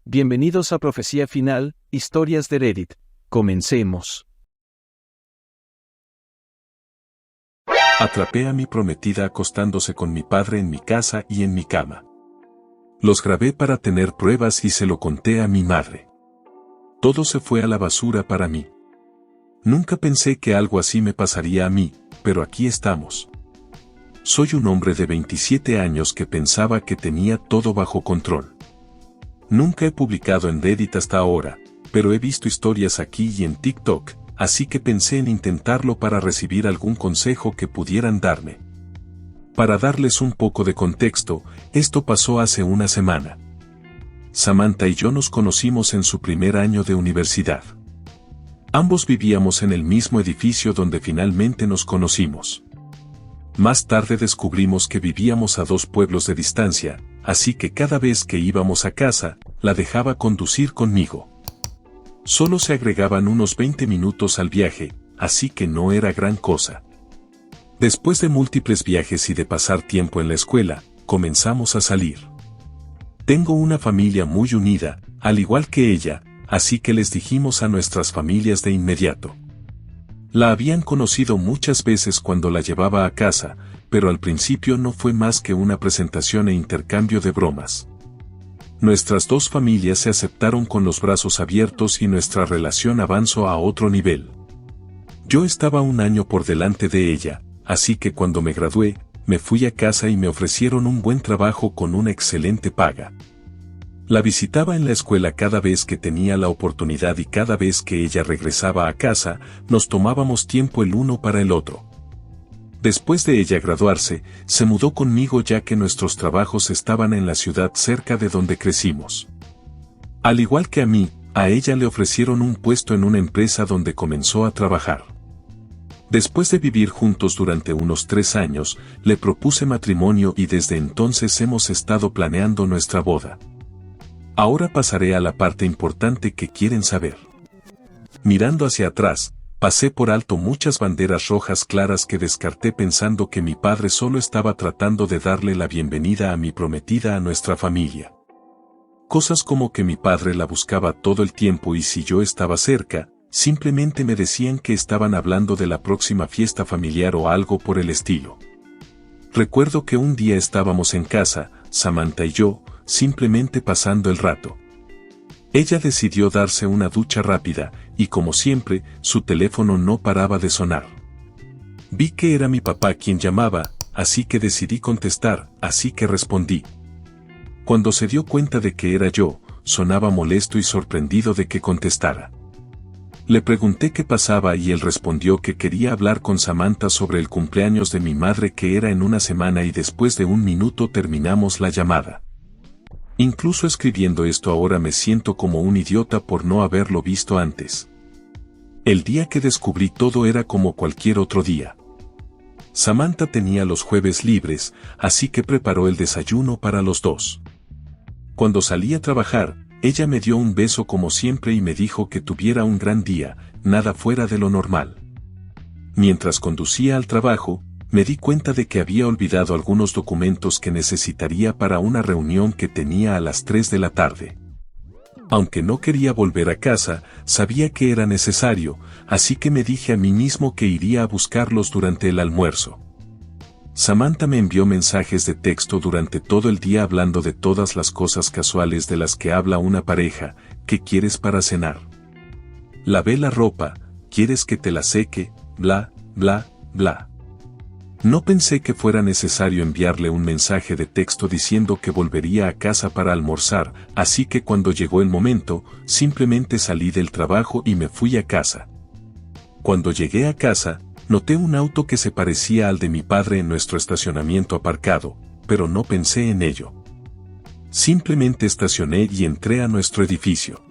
Bienvenidos a Profecía Final, Historias de Reddit. Comencemos. Atrapé a mi prometida acostándose con mi padre en mi casa y en mi cama. Los grabé para tener pruebas y se lo conté a mi madre. Todo se fue a la basura para mí. Nunca pensé que algo así me pasaría a mí, pero aquí estamos. Soy un hombre de 27 años que pensaba que tenía todo bajo control. Nunca he publicado en Reddit hasta ahora, pero he visto historias aquí y en TikTok, así que pensé en intentarlo para recibir algún consejo que pudieran darme. Para darles un poco de contexto, esto pasó hace una semana. Samantha y yo nos conocimos en su primer año de universidad. Ambos vivíamos en el mismo edificio donde finalmente nos conocimos. Más tarde descubrimos que vivíamos a 2 pueblos de distancia, así que cada vez que íbamos a casa, la dejaba conducir conmigo. Solo se agregaban unos 20 minutos al viaje, así que no era gran cosa. Después de múltiples viajes y de pasar tiempo en la escuela, comenzamos a salir. Tengo una familia muy unida, al igual que ella, así que les dijimos a nuestras familias de inmediato. La habían conocido muchas veces cuando la llevaba a casa, pero al principio no fue más que una presentación e intercambio de bromas. Nuestras 2 familias se aceptaron con los brazos abiertos y nuestra relación avanzó a otro nivel. Yo estaba un año por delante de ella, así que cuando me gradué, me fui a casa y me ofrecieron un buen trabajo con una excelente paga. La visitaba en la escuela cada vez que tenía la oportunidad y cada vez que ella regresaba a casa, nos tomábamos tiempo el uno para el otro. Después de ella graduarse, se mudó conmigo ya que nuestros trabajos estaban en la ciudad cerca de donde crecimos. Al igual que a mí, a ella le ofrecieron un puesto en una empresa donde comenzó a trabajar. Después de vivir juntos durante unos 3 años, le propuse matrimonio y desde entonces hemos estado planeando nuestra boda. Ahora pasaré a la parte importante que quieren saber. Mirando hacia atrás, pasé por alto muchas banderas rojas claras que descarté pensando que mi padre solo estaba tratando de darle la bienvenida a mi prometida a nuestra familia. Cosas como que mi padre la buscaba todo el tiempo y si yo estaba cerca, simplemente me decían que estaban hablando de la próxima fiesta familiar o algo por el estilo. Recuerdo que un día estábamos en casa, Samantha y yo, simplemente pasando el rato. Ella decidió darse una ducha rápida, y como siempre, su teléfono no paraba de sonar. Vi que era mi papá quien llamaba, así que decidí contestar, así que respondí. Cuando se dio cuenta de que era yo, sonaba molesto y sorprendido de que contestara. Le pregunté qué pasaba y él respondió que quería hablar con Samantha sobre el cumpleaños de mi madre que era en una semana y después de un minuto terminamos la llamada. Incluso escribiendo esto ahora me siento como un idiota por no haberlo visto antes. El día que descubrí todo era como cualquier otro día. Samantha tenía los jueves libres, así que preparó el desayuno para los 2. Cuando salí a trabajar, ella me dio un beso como siempre y me dijo que tuviera un gran día, nada fuera de lo normal. Mientras conducía al trabajo, me di cuenta de que había olvidado algunos documentos que necesitaría para una reunión que tenía a las 3 de la tarde. Aunque no quería volver a casa, sabía que era necesario, así que me dije a mí mismo que iría a buscarlos durante el almuerzo. Samantha me envió mensajes de texto durante todo el día hablando de todas las cosas casuales de las que habla una pareja. ¿Qué quieres para cenar? Lavé la ropa, ¿quieres que te la seque? Bla, bla, bla. No pensé que fuera necesario enviarle un mensaje de texto diciendo que volvería a casa para almorzar, así que cuando llegó el momento, simplemente salí del trabajo y me fui a casa. Cuando llegué a casa, noté un auto que se parecía al de mi padre en nuestro estacionamiento aparcado, pero no pensé en ello. Simplemente estacioné y entré a nuestro edificio.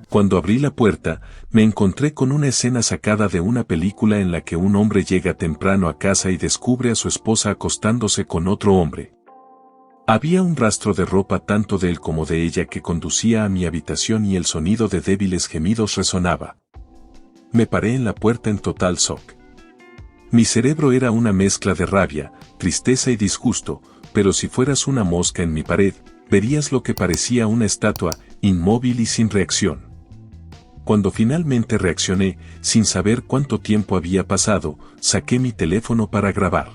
Cuando abrí la puerta, me encontré con una escena sacada de una película en la que un hombre llega temprano a casa y descubre a su esposa acostándose con otro hombre. Había un rastro de ropa tanto de él como de ella que conducía a mi habitación y el sonido de débiles gemidos resonaba. Me paré en la puerta en total shock. Mi cerebro era una mezcla de rabia, tristeza y disgusto, pero si fueras una mosca en mi pared, verías lo que parecía una estatua, inmóvil y sin reacción. Cuando finalmente reaccioné, sin saber cuánto tiempo había pasado, saqué mi teléfono para grabar.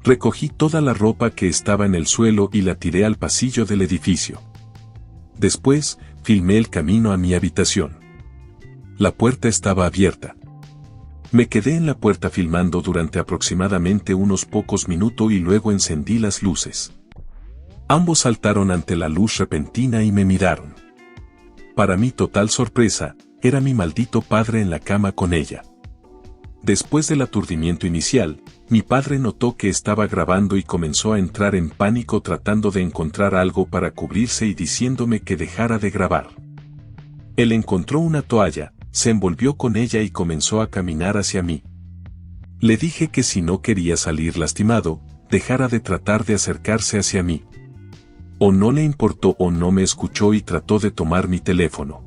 Recogí toda la ropa que estaba en el suelo y la tiré al pasillo del edificio. Después, filmé el camino a mi habitación. La puerta estaba abierta. Me quedé en la puerta filmando durante aproximadamente unos pocos minutos y luego encendí las luces. Ambos saltaron ante la luz repentina y me miraron. Para mi total sorpresa, era mi maldito padre en la cama con ella. Después del aturdimiento inicial, mi padre notó que estaba grabando y comenzó a entrar en pánico tratando de encontrar algo para cubrirse y diciéndome que dejara de grabar. Él encontró una toalla, se envolvió con ella y comenzó a caminar hacia mí. Le dije que si no quería salir lastimado, dejara de tratar de acercarse hacia mí. O no le importó o no me escuchó y trató de tomar mi teléfono.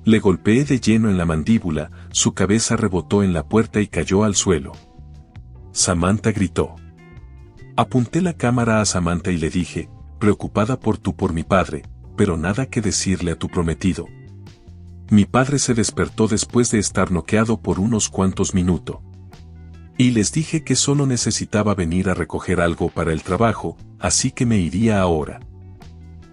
Le golpeé de lleno en la mandíbula, su cabeza rebotó en la puerta y cayó al suelo. Samantha gritó. Apunté la cámara a Samantha y le dije, preocupada por mi padre, pero nada que decirle a tu prometido. Mi padre se despertó después de estar noqueado por unos cuantos minutos. Y les dije que solo necesitaba venir a recoger algo para el trabajo, así que me iría ahora.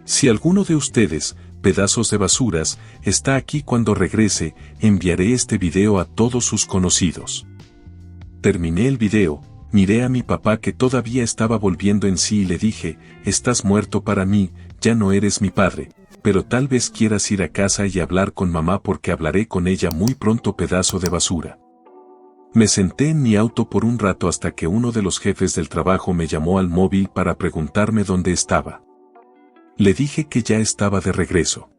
Si alguno de ustedes, pedazos de basuras, está aquí cuando regrese, enviaré este video a todos sus conocidos. Terminé el video, miré a mi papá que todavía estaba volviendo en sí y le dije, estás muerto para mí, ya no eres mi padre, pero tal vez quieras ir a casa y hablar con mamá porque hablaré con ella muy pronto, pedazo de basura. Me senté en mi auto por un rato hasta que uno de los jefes del trabajo me llamó al móvil para preguntarme dónde estaba. Le dije que ya estaba de regreso.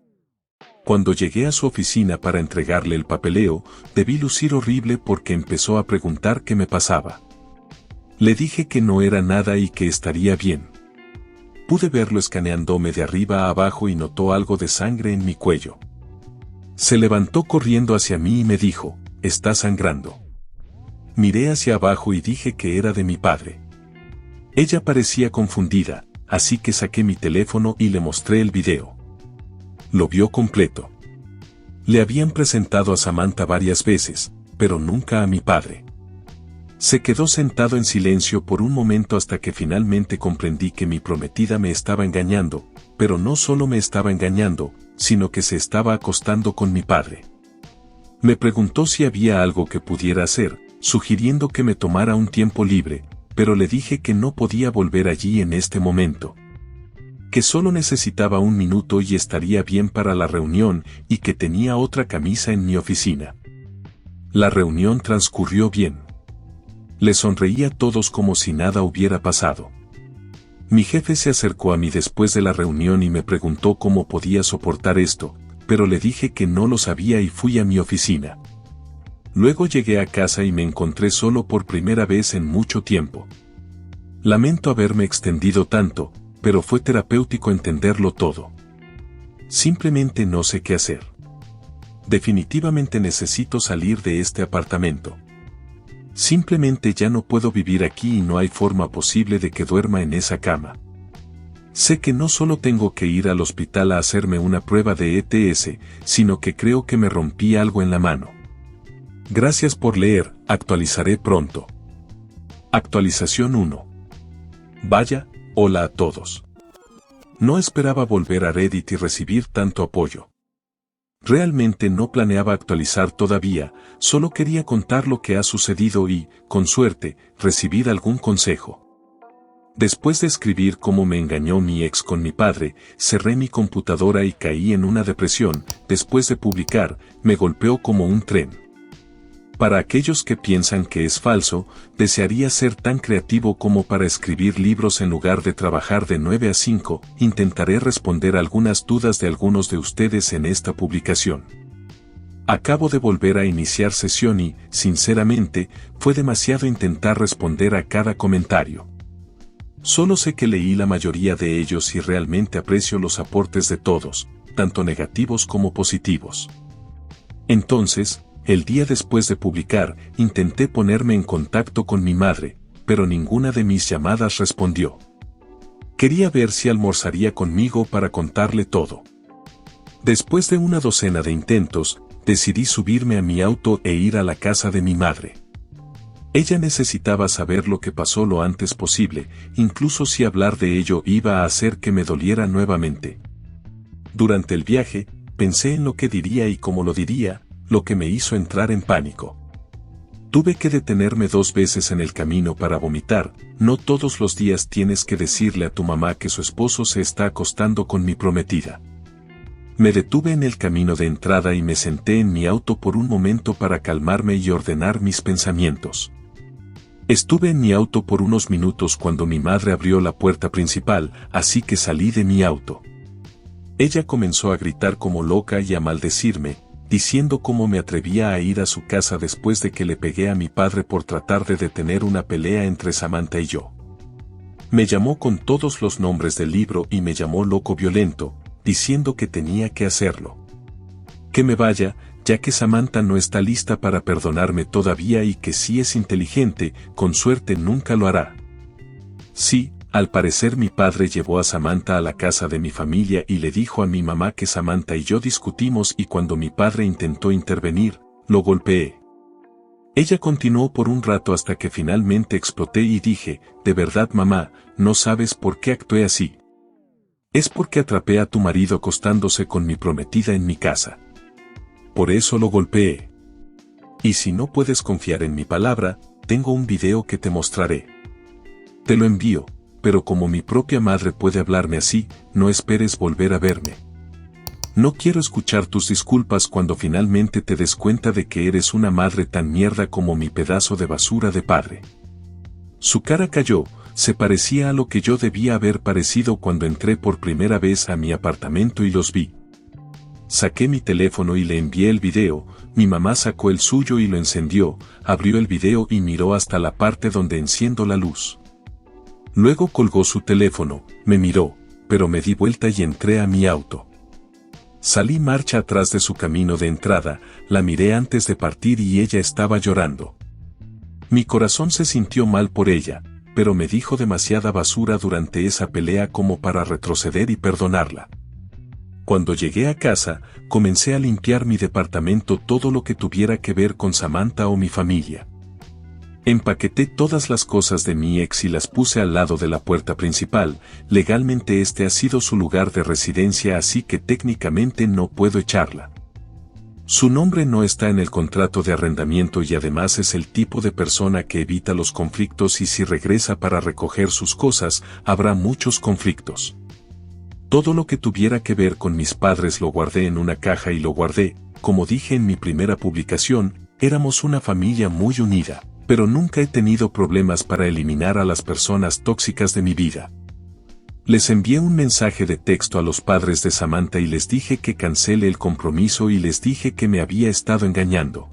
Cuando llegué a su oficina para entregarle el papeleo, debí lucir horrible porque empezó a preguntar qué me pasaba. Le dije que no era nada y que estaría bien. Pude verlo escaneándome de arriba a abajo y notó algo de sangre en mi cuello. Se levantó corriendo hacia mí y me dijo, está sangrando. Miré hacia abajo y dije que era de mi padre. Ella parecía confundida, así que saqué mi teléfono y le mostré el video. Lo vio completo. Le habían presentado a Samantha varias veces, pero nunca a mi padre. Se quedó sentado en silencio por un momento hasta que finalmente comprendí que mi prometida me estaba engañando, pero no solo me estaba engañando, sino que se estaba acostando con mi padre. Me preguntó si había algo que pudiera hacer, sugiriendo que me tomara un tiempo libre, pero le dije que no podía volver allí en este momento. Que solo necesitaba un minuto y estaría bien para la reunión y que tenía otra camisa en mi oficina. La reunión transcurrió bien. Le sonreí a todos como si nada hubiera pasado. Mi jefe se acercó a mí después de la reunión y me preguntó cómo podía soportar esto, pero le dije que no lo sabía y fui a mi oficina. Luego llegué a casa y me encontré solo por primera vez en mucho tiempo. Lamento haberme extendido tanto, pero fue terapéutico entenderlo todo. Simplemente no sé qué hacer. Definitivamente necesito salir de este apartamento. Simplemente ya no puedo vivir aquí y no hay forma posible de que duerma en esa cama. Sé que no solo tengo que ir al hospital a hacerme una prueba de ETS, sino que creo que me rompí algo en la mano. Gracias por leer, actualizaré pronto. Actualización 1. Vaya, hola a todos. No esperaba volver a Reddit y recibir tanto apoyo. Realmente no planeaba actualizar todavía, solo quería contar lo que ha sucedido y, con suerte, recibir algún consejo. Después de escribir cómo me engañó mi ex con mi padre, cerré mi computadora y caí en una depresión. Después de publicar, me golpeó como un tren. Para aquellos que piensan que es falso, desearía ser tan creativo como para escribir libros en lugar de trabajar de 9 a 5, intentaré responder algunas dudas de algunos de ustedes en esta publicación. Acabo de volver a iniciar sesión y, sinceramente, fue demasiado intentar responder a cada comentario. Solo sé que leí la mayoría de ellos y realmente aprecio los aportes de todos, tanto negativos como positivos. Entonces, el día después de publicar, intenté ponerme en contacto con mi madre, pero ninguna de mis llamadas respondió. Quería ver si almorzaría conmigo para contarle todo. Después de una docena de intentos, decidí subirme a mi auto e ir a la casa de mi madre. Ella necesitaba saber lo que pasó lo antes posible, incluso si hablar de ello iba a hacer que me doliera nuevamente. Durante el viaje, pensé en lo que diría y cómo lo diría, lo que me hizo entrar en pánico. Tuve que detenerme 2 veces en el camino para vomitar. No todos los días tienes que decirle a tu mamá que su esposo se está acostando con mi prometida. Me detuve en el camino de entrada y me senté en mi auto por un momento para calmarme y ordenar mis pensamientos. Estuve en mi auto por unos minutos cuando mi madre abrió la puerta principal, así que salí de mi auto. Ella comenzó a gritar como loca y a maldecirme, diciendo cómo me atrevía a ir a su casa después de que le pegué a mi padre por tratar de detener una pelea entre Samantha y yo. Me llamó con todos los nombres del libro y me llamó loco violento, diciendo que tenía que hacerlo. Que me vaya, ya que Samantha no está lista para perdonarme todavía y que si es inteligente, con suerte nunca lo hará. Sí, al parecer mi padre llevó a Samantha a la casa de mi familia y le dijo a mi mamá que Samantha y yo discutimos y cuando mi padre intentó intervenir, lo golpeé. Ella continuó por un rato hasta que finalmente exploté y dije, de verdad mamá, no sabes por qué actué así. Es porque atrapé a tu marido acostándose con mi prometida en mi casa. Por eso lo golpeé. Y si no puedes confiar en mi palabra, tengo un video que te mostraré. Te lo envío, pero como mi propia madre puede hablarme así, no esperes volver a verme. No quiero escuchar tus disculpas cuando finalmente te des cuenta de que eres una madre tan mierda como mi pedazo de basura de padre. Su cara cayó, se parecía a lo que yo debía haber parecido cuando entré por primera vez a mi apartamento y los vi. Saqué mi teléfono y le envié el video, mi mamá sacó el suyo y lo encendió, abrió el video y miró hasta la parte donde enciendo la luz. Luego colgó su teléfono, me miró, pero me di vuelta y entré a mi auto. Salí marcha atrás de su camino de entrada, la miré antes de partir y ella estaba llorando. Mi corazón se sintió mal por ella, pero me dijo demasiada basura durante esa pelea como para retroceder y perdonarla. Cuando llegué a casa, comencé a limpiar mi departamento todo lo que tuviera que ver con Samantha o mi familia. Empaqueté todas las cosas de mi ex y las puse al lado de la puerta principal, legalmente este ha sido su lugar de residencia así que técnicamente no puedo echarla. Su nombre no está en el contrato de arrendamiento y además es el tipo de persona que evita los conflictos y si regresa para recoger sus cosas, habrá muchos conflictos. Todo lo que tuviera que ver con mis padres lo guardé en una caja y lo guardé, como dije en mi primera publicación, éramos una familia muy unida, pero nunca he tenido problemas para eliminar a las personas tóxicas de mi vida. Les envié un mensaje de texto a los padres de Samantha y les dije que cancele el compromiso y les dije que me había estado engañando.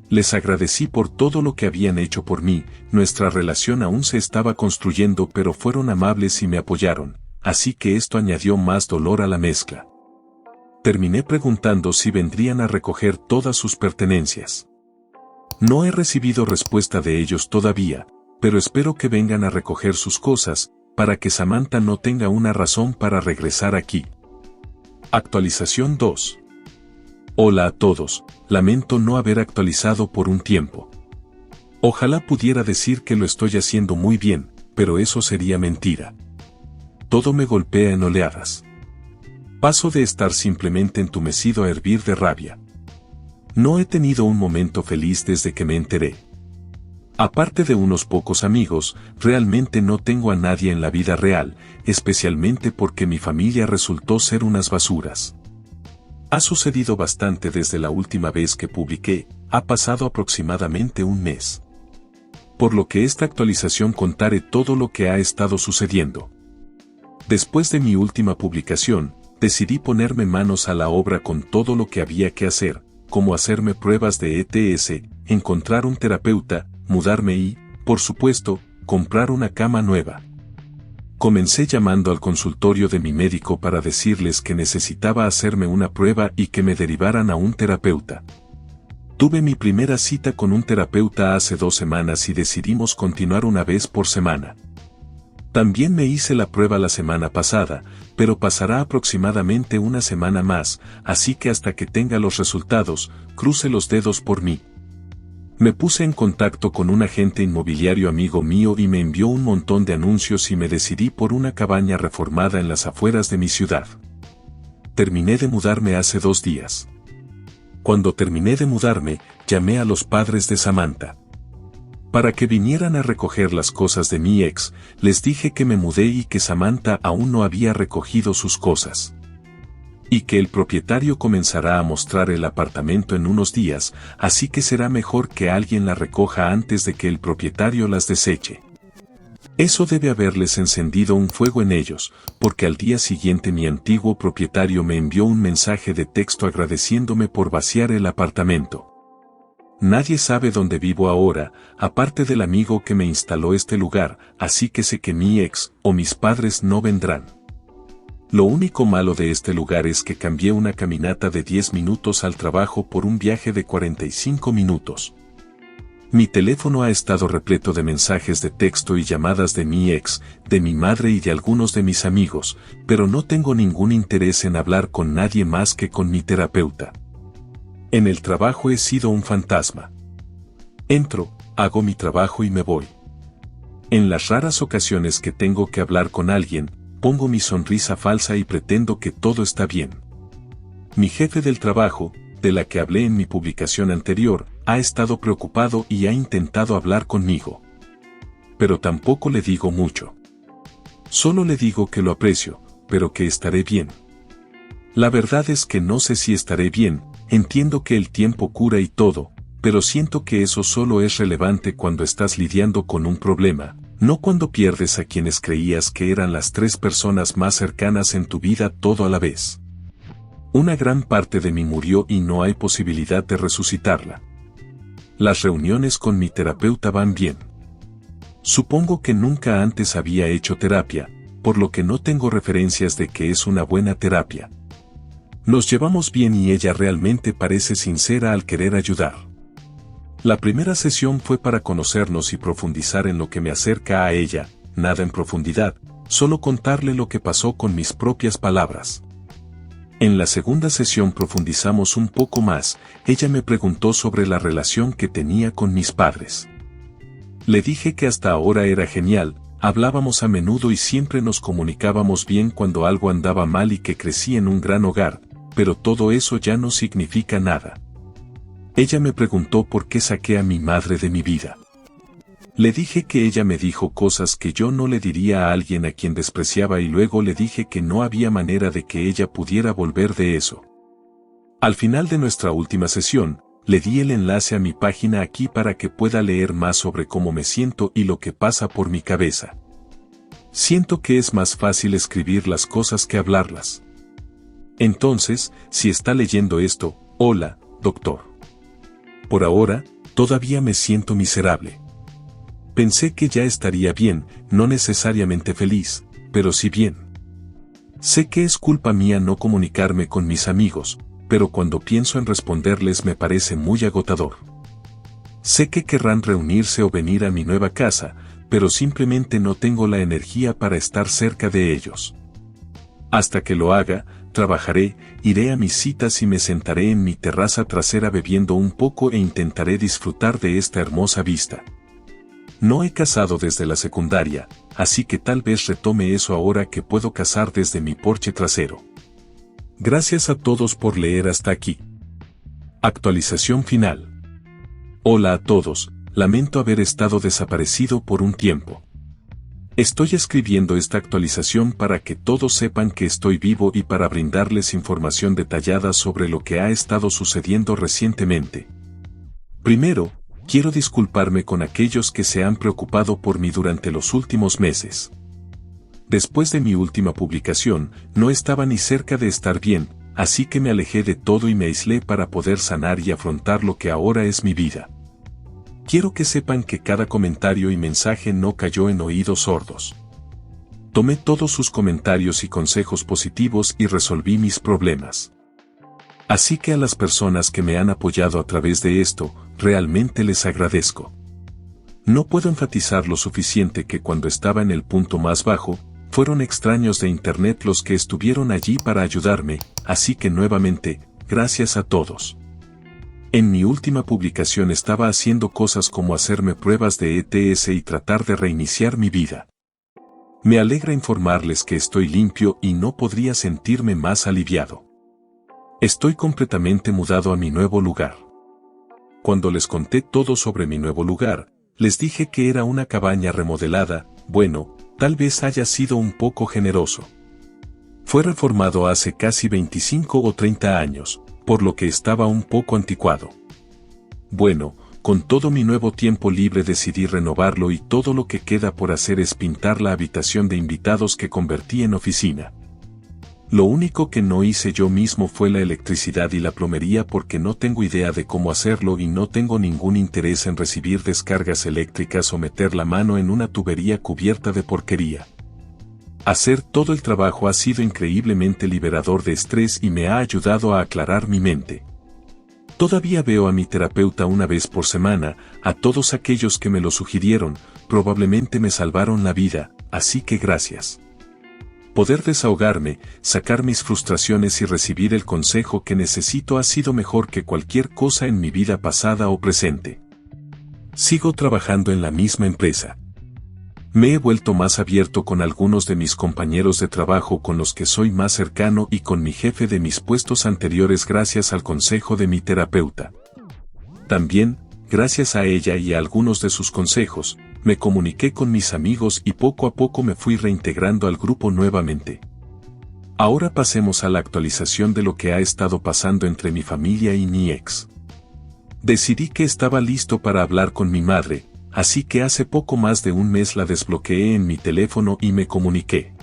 Les agradecí por todo lo que habían hecho por mí, nuestra relación aún se estaba construyendo pero fueron amables y me apoyaron. Así que esto añadió más dolor a la mezcla. Terminé preguntando si vendrían a recoger todas sus pertenencias. No he recibido respuesta de ellos todavía, pero espero que vengan a recoger sus cosas, para que Samantha no tenga una razón para regresar aquí. Actualización 2. Hola a todos, lamento no haber actualizado por un tiempo. Ojalá pudiera decir que lo estoy haciendo muy bien, pero eso sería mentira. Todo me golpea en oleadas. Paso de estar simplemente entumecido a hervir de rabia. No he tenido un momento feliz desde que me enteré. Aparte de unos pocos amigos, realmente no tengo a nadie en la vida real, especialmente porque mi familia resultó ser unas basuras. Ha sucedido bastante desde la última vez que publiqué, ha pasado aproximadamente un mes. Por lo que esta actualización contaré todo lo que ha estado sucediendo. Después de mi última publicación, decidí ponerme manos a la obra con todo lo que había que hacer, como hacerme pruebas de ETS, encontrar un terapeuta, mudarme y, por supuesto, comprar una cama nueva. Comencé llamando al consultorio de mi médico para decirles que necesitaba hacerme una prueba y que me derivaran a un terapeuta. Tuve mi primera cita con un terapeuta hace 2 semanas y decidimos continuar una vez por semana. También me hice la prueba la semana pasada, pero pasará aproximadamente una semana más, así que hasta que tenga los resultados, cruce los dedos por mí. Me puse en contacto con un agente inmobiliario amigo mío y me envió un montón de anuncios y me decidí por una cabaña reformada en las afueras de mi ciudad. Terminé de mudarme hace 2 días. Cuando terminé de mudarme, llamé a los padres de Samantha. Para que vinieran a recoger las cosas de mi ex, les dije que me mudé y que Samantha aún no había recogido sus cosas. Y que el propietario comenzará a mostrar el apartamento en unos días, así que será mejor que alguien la recoja antes de que el propietario las deseche. Eso debe haberles encendido un fuego en ellos, porque al día siguiente mi antiguo propietario me envió un mensaje de texto agradeciéndome por vaciar el apartamento. Nadie sabe dónde vivo ahora, aparte del amigo que me instaló este lugar, así que sé que mi ex o mis padres no vendrán. Lo único malo de este lugar es que cambié una caminata de 10 minutos al trabajo por un viaje de 45 minutos. Mi teléfono ha estado repleto de mensajes de texto y llamadas de mi ex, de mi madre y de algunos de mis amigos, pero no tengo ningún interés en hablar con nadie más que con mi terapeuta. En el trabajo he sido un fantasma. Entro, hago mi trabajo y me voy. En las raras ocasiones que tengo que hablar con alguien, pongo mi sonrisa falsa y pretendo que todo está bien. Mi jefe del trabajo, de la que hablé en mi publicación anterior, ha estado preocupado y ha intentado hablar conmigo. Pero tampoco le digo mucho. Solo le digo que lo aprecio, pero que estaré bien. La verdad es que no sé si estaré bien, entiendo que el tiempo cura y todo, pero siento que eso solo es relevante cuando estás lidiando con un problema, no cuando pierdes a quienes creías que eran las 3 personas más cercanas en tu vida todo a la vez. Una gran parte de mí murió y no hay posibilidad de resucitarla. Las reuniones con mi terapeuta van bien. Supongo que nunca antes había hecho terapia, por lo que no tengo referencias de que es una buena terapia. Nos llevamos bien y ella realmente parece sincera al querer ayudar. La primera sesión fue para conocernos y profundizar en lo que me acerca a ella, nada en profundidad, solo contarle lo que pasó con mis propias palabras. En la segunda sesión profundizamos un poco más, ella me preguntó sobre la relación que tenía con mis padres. Le dije que hasta ahora era genial, hablábamos a menudo y siempre nos comunicábamos bien cuando algo andaba mal y que crecí en un gran hogar, pero todo eso ya no significa nada. Ella me preguntó por qué saqué a mi madre de mi vida. Le dije que ella me dijo cosas que yo no le diría a alguien a quien despreciaba y luego le dije que no había manera de que ella pudiera volver de eso. Al final de nuestra última sesión, le di el enlace a mi página aquí para que pueda leer más sobre cómo me siento y lo que pasa por mi cabeza. Siento que es más fácil escribir las cosas que hablarlas. Entonces, si está leyendo esto, hola, doctor. Por ahora, todavía me siento miserable. Pensé que ya estaría bien, no necesariamente feliz, pero sí bien. Sé que es culpa mía no comunicarme con mis amigos, pero cuando pienso en responderles me parece muy agotador. Sé que querrán reunirse o venir a mi nueva casa, pero simplemente no tengo la energía para estar cerca de ellos. Hasta que lo haga, trabajaré, iré a mis citas y me sentaré en mi terraza trasera bebiendo un poco e intentaré disfrutar de esta hermosa vista. No he cazado desde la secundaria, así que tal vez retome eso ahora que puedo cazar desde mi porche trasero. Gracias a todos por leer hasta aquí. Actualización final. Hola a todos, lamento haber estado desaparecido por un tiempo. Estoy escribiendo esta actualización para que todos sepan que estoy vivo y para brindarles información detallada sobre lo que ha estado sucediendo recientemente. Primero, quiero disculparme con aquellos que se han preocupado por mí durante los últimos meses. Después de mi última publicación, no estaba ni cerca de estar bien, así que me alejé de todo y me aislé para poder sanar y afrontar lo que ahora es mi vida. Quiero que sepan que cada comentario y mensaje no cayó en oídos sordos. Tomé todos sus comentarios y consejos positivos y resolví mis problemas. Así que a las personas que me han apoyado a través de esto, realmente les agradezco. No puedo enfatizar lo suficiente que cuando estaba en el punto más bajo, fueron extraños de Internet los que estuvieron allí para ayudarme, así que nuevamente, gracias a todos. En mi última publicación estaba haciendo cosas como hacerme pruebas de ETS y tratar de reiniciar mi vida. Me alegra informarles que estoy limpio y no podría sentirme más aliviado. Estoy completamente mudado a mi nuevo lugar. Cuando les conté todo sobre mi nuevo lugar, les dije que era una cabaña remodelada. Bueno, tal vez haya sido un poco generoso. Fue reformado hace casi 25 o 30 años, por lo que estaba un poco anticuado. Bueno, con todo mi nuevo tiempo libre decidí renovarlo y todo lo que queda por hacer es pintar la habitación de invitados que convertí en oficina. Lo único que no hice yo mismo fue la electricidad y la plomería porque no tengo idea de cómo hacerlo y no tengo ningún interés en recibir descargas eléctricas o meter la mano en una tubería cubierta de porquería. Hacer todo el trabajo ha sido increíblemente liberador de estrés y me ha ayudado a aclarar mi mente. Todavía veo a mi terapeuta una vez por semana. A todos aquellos que me lo sugirieron, probablemente me salvaron la vida, así que gracias. Poder desahogarme, sacar mis frustraciones y recibir el consejo que necesito ha sido mejor que cualquier cosa en mi vida pasada o presente. Sigo trabajando en la misma empresa. Me he vuelto más abierto con algunos de mis compañeros de trabajo con los que soy más cercano y con mi jefe de mis puestos anteriores gracias al consejo de mi terapeuta. También, gracias a ella y a algunos de sus consejos, me comuniqué con mis amigos y poco a poco me fui reintegrando al grupo nuevamente. Ahora pasemos a la actualización de lo que ha estado pasando entre mi familia y mi ex. Decidí que estaba listo para hablar con mi madre, así que hace poco más de un mes la desbloqueé en mi teléfono y me comuniqué.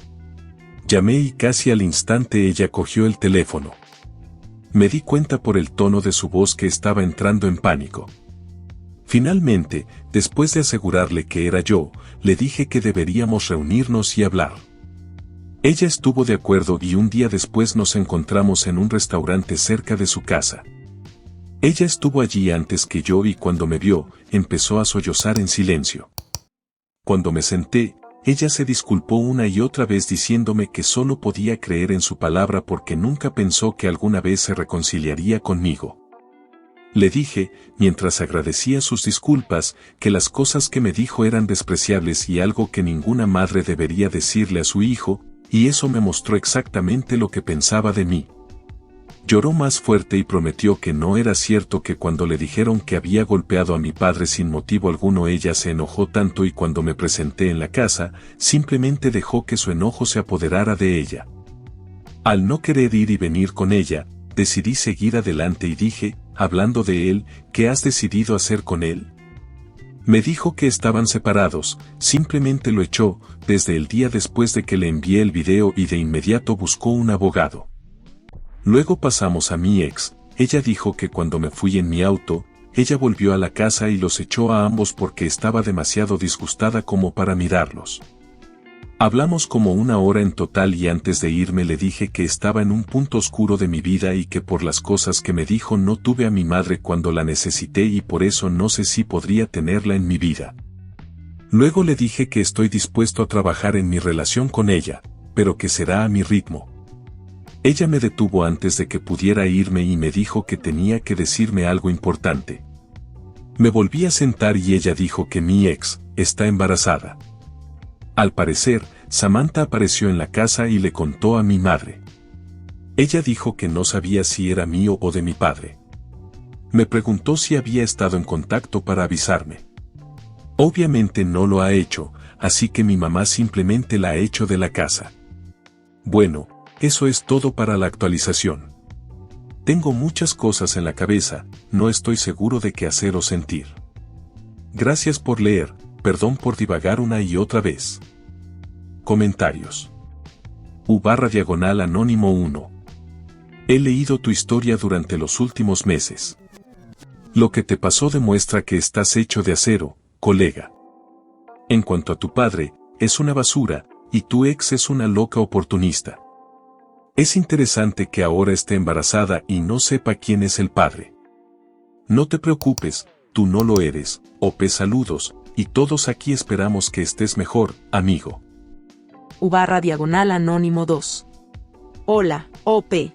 Llamé y casi al instante ella cogió el teléfono. Me di cuenta por el tono de su voz que estaba entrando en pánico. Finalmente, después de asegurarle que era yo, le dije que deberíamos reunirnos y hablar. Ella estuvo de acuerdo y un día después nos encontramos en un restaurante cerca de su casa. Ella estuvo allí antes que yo y cuando me vio, empezó a sollozar en silencio. Cuando me senté, ella se disculpó una y otra vez diciéndome que solo podía creer en su palabra porque nunca pensó que alguna vez se reconciliaría conmigo. Le dije, mientras agradecía sus disculpas, que las cosas que me dijo eran despreciables y algo que ninguna madre debería decirle a su hijo, y eso me mostró exactamente lo que pensaba de mí. Lloró más fuerte y prometió que no era cierto que cuando le dijeron que había golpeado a mi padre sin motivo alguno ella se enojó tanto y cuando me presenté en la casa, simplemente dejó que su enojo se apoderara de ella. Al no querer ir y venir con ella, decidí seguir adelante y dije, hablando de él, ¿qué has decidido hacer con él? Me dijo que estaban separados, simplemente lo echó, desde el día después de que le envié el video y de inmediato buscó un abogado. Luego pasamos a mi ex, ella dijo que cuando me fui en mi auto, ella volvió a la casa y los echó a ambos porque estaba demasiado disgustada como para mirarlos. Hablamos como una hora en total y antes de irme le dije que estaba en un punto oscuro de mi vida y que por las cosas que me dijo no tuve a mi madre cuando la necesité y por eso no sé si podría tenerla en mi vida. Luego le dije que estoy dispuesto a trabajar en mi relación con ella, pero que será a mi ritmo. Ella me detuvo antes de que pudiera irme y me dijo que tenía que decirme algo importante. Me volví a sentar y ella dijo que mi ex está embarazada. Al parecer, Samantha apareció en la casa y le contó a mi madre. Ella dijo que no sabía si era mío o de mi padre. Me preguntó si había estado en contacto para avisarme. Obviamente no lo ha hecho, así que mi mamá simplemente la ha hecho de la casa. Bueno, eso es todo para la actualización. Tengo muchas cosas en la cabeza, no estoy seguro de qué hacer o sentir. Gracias por leer, perdón por divagar una y otra vez. Comentarios. U/Anónimo 1. He leído tu historia durante los últimos meses. Lo que te pasó demuestra que estás hecho de acero, colega. En cuanto a tu padre, es una basura, y tu ex es una loca oportunista. Es interesante que ahora esté embarazada y no sepa quién es el padre. No te preocupes, tú no lo eres, saludos, y todos aquí esperamos que estés mejor, amigo. U/Anónimo 2. Hola, OP.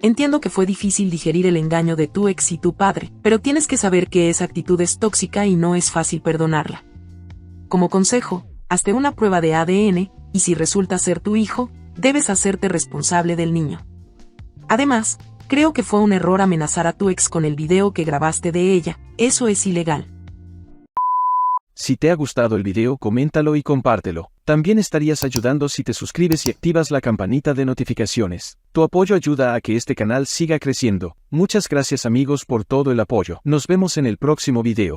Entiendo que fue difícil digerir el engaño de tu ex y tu padre, pero tienes que saber que esa actitud es tóxica y no es fácil perdonarla. Como consejo, hazte una prueba de ADN, y si resulta ser tu hijo, debes hacerte responsable del niño. Además, creo que fue un error amenazar a tu ex con el video que grabaste de ella, eso es ilegal. Si te ha gustado el video, coméntalo y compártelo. También estarías ayudando si te suscribes y activas la campanita de notificaciones. Tu apoyo ayuda a que este canal siga creciendo. Muchas gracias amigos por todo el apoyo. Nos vemos en el próximo video.